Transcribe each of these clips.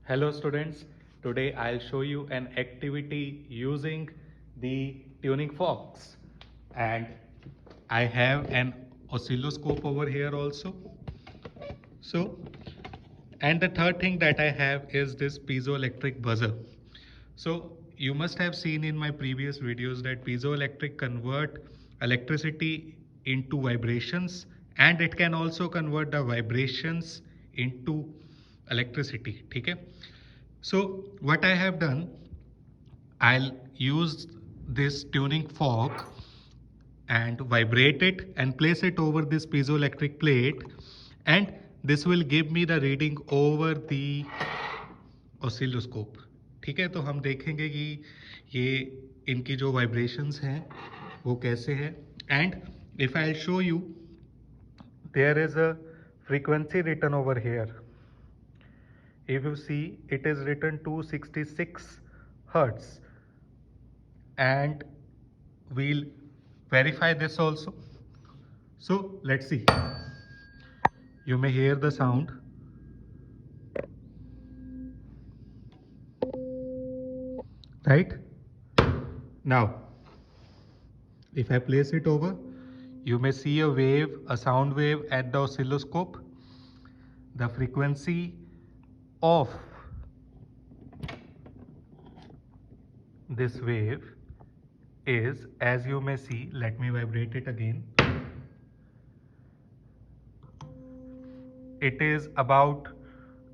Hello students, today I'll show you an activity using the tuning forks, and I have an oscilloscope over here also. So, and the third thing that I have is this piezoelectric buzzer. So you must have seen in my previous videos that piezoelectric convert electricity into vibrations, and it can also convert the vibrations into electricity. Okay? So what I have done, I'll use this tuning fork and vibrate it and place it over this piezoelectric plate, and this will give me the reading over the oscilloscope. ठीक है, तो हम देखेंगे कि ये इनकी जो vibrations हैं वो कैसे हैं. And if I show you, there is a frequency written over here. If you see, it is written 266 hertz, and we'll verify this also. So let's see. You may hear the sound. Right? Now, if I place it over, you may see a wave, a sound wave at the oscilloscope. The frequency of this wave is, as you may see, let me vibrate it again. It is about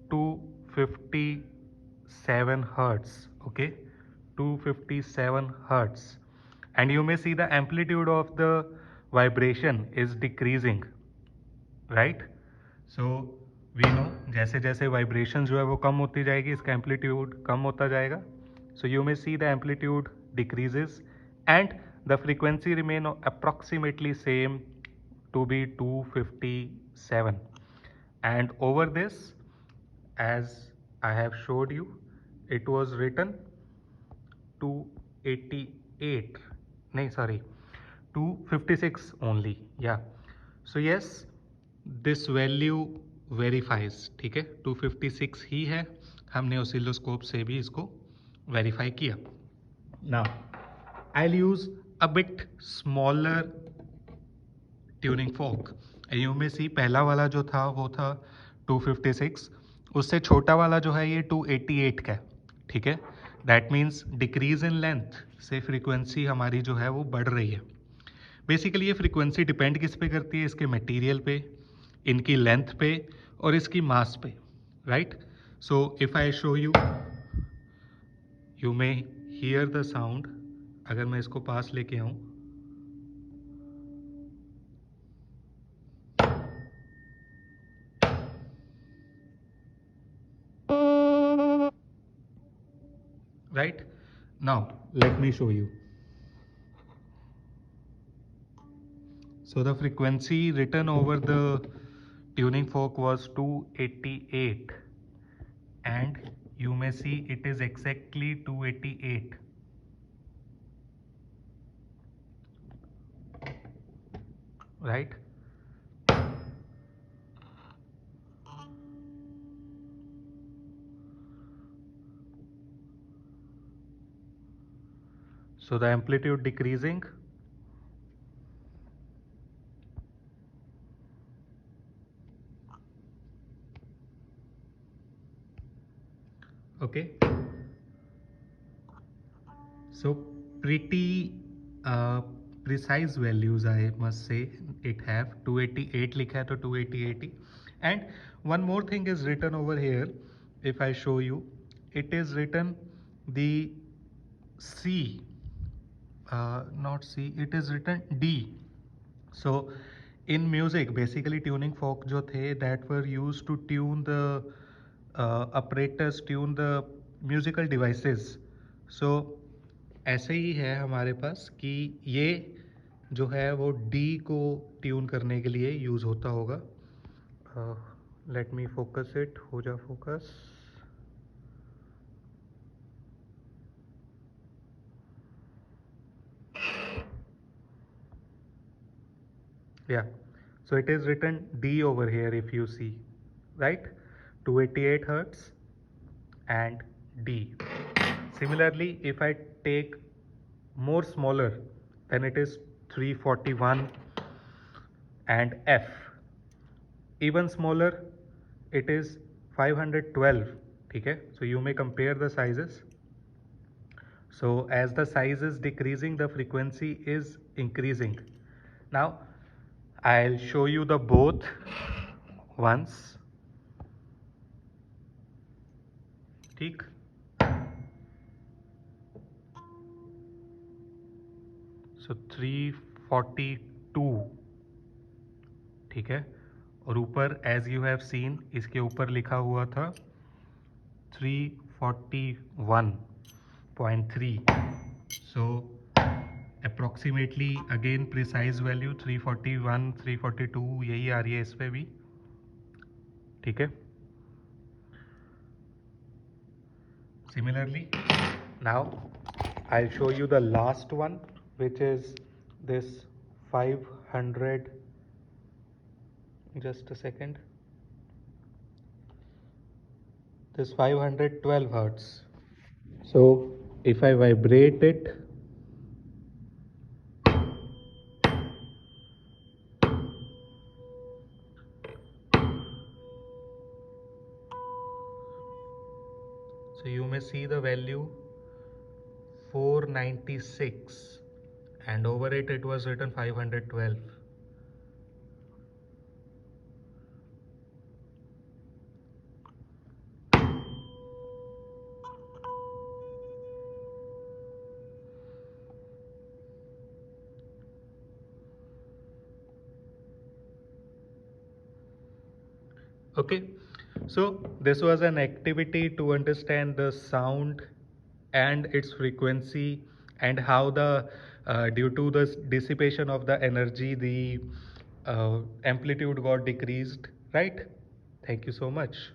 257 hertz. Okay, 257 hertz. And you may see the amplitude of the vibration is decreasing, right? So we know, जैसे जैसे vibration जो है वो कम होती जाएगी, इसका amplitude कम होता जाएगा. So you may see the amplitude decreases and the frequency remain approximately same, to be 257. And over this, as I have showed you, it was written 288, no sorry, 256 only. Yeah, so yes, this value verifies. ठीक है, 256 ही है, हमने oscilloscope से भी इसको verify किया. Now I'll use a bit smaller tuning fork. You may see, पहला वाला जो था वो था 256, उससे छोटा वाला जो है ये 288 का है. ठीक है, that means decrease in length से फ्रीक्वेंसी हमारी जो है वो बढ़ रही है. बेसिकली ये फ्रीक्वेंसी डिपेंड किस पे करती है? इसके मटेरियल पे, इनकी लेंथ पे और इसकी मास पे, right? So if I show you, you may here the sound. अगर मैं इसको पास लेके आऊं, right? Now let me show you. So the frequency written over the tuning fork was 288, and you may see it is exactly 288, right? So the amplitude decreasing. Okay, so pretty precise values, I must say. It have 288 लिखा है तो 288. And one more thing is written over here. If I show you, it is written the C, not C, it is written D. So in music, basically tuning fork जो थे, that were used to tune the apparatus, tune the musical devices. So ऐसे ही है हमारे पास कि ये जो है वो D को ट्यून करने के लिए यूज़ होता होगा. लेट मी फोकस इट, हो जा focus. Yeah, so it is written D over here, if you see, right? 288 hertz. and D. Similarly, if I take more smaller, then it is 341 and F. Even smaller, it is 512. Okay, so you may compare the sizes. So as the size is decreasing, the frequency is increasing. Now I'll show you the both once. ठीक. So 342. ठीक है. और ऊपर as you have seen इसके ऊपर लिखा हुआ था 341.3. So approximately again precise value 341 342 यही आ रही है इस पे भी. ठीक है. Similarly, now I'll show you the last one, which is this 500. Just a second. This 512 hertz. So if I vibrate it, so you may see the value 496, and over it was written 512. Okay, so this was an activity to understand the sound and its frequency, and how the due to the dissipation of the energy, the amplitude got decreased, right? Thank you so much.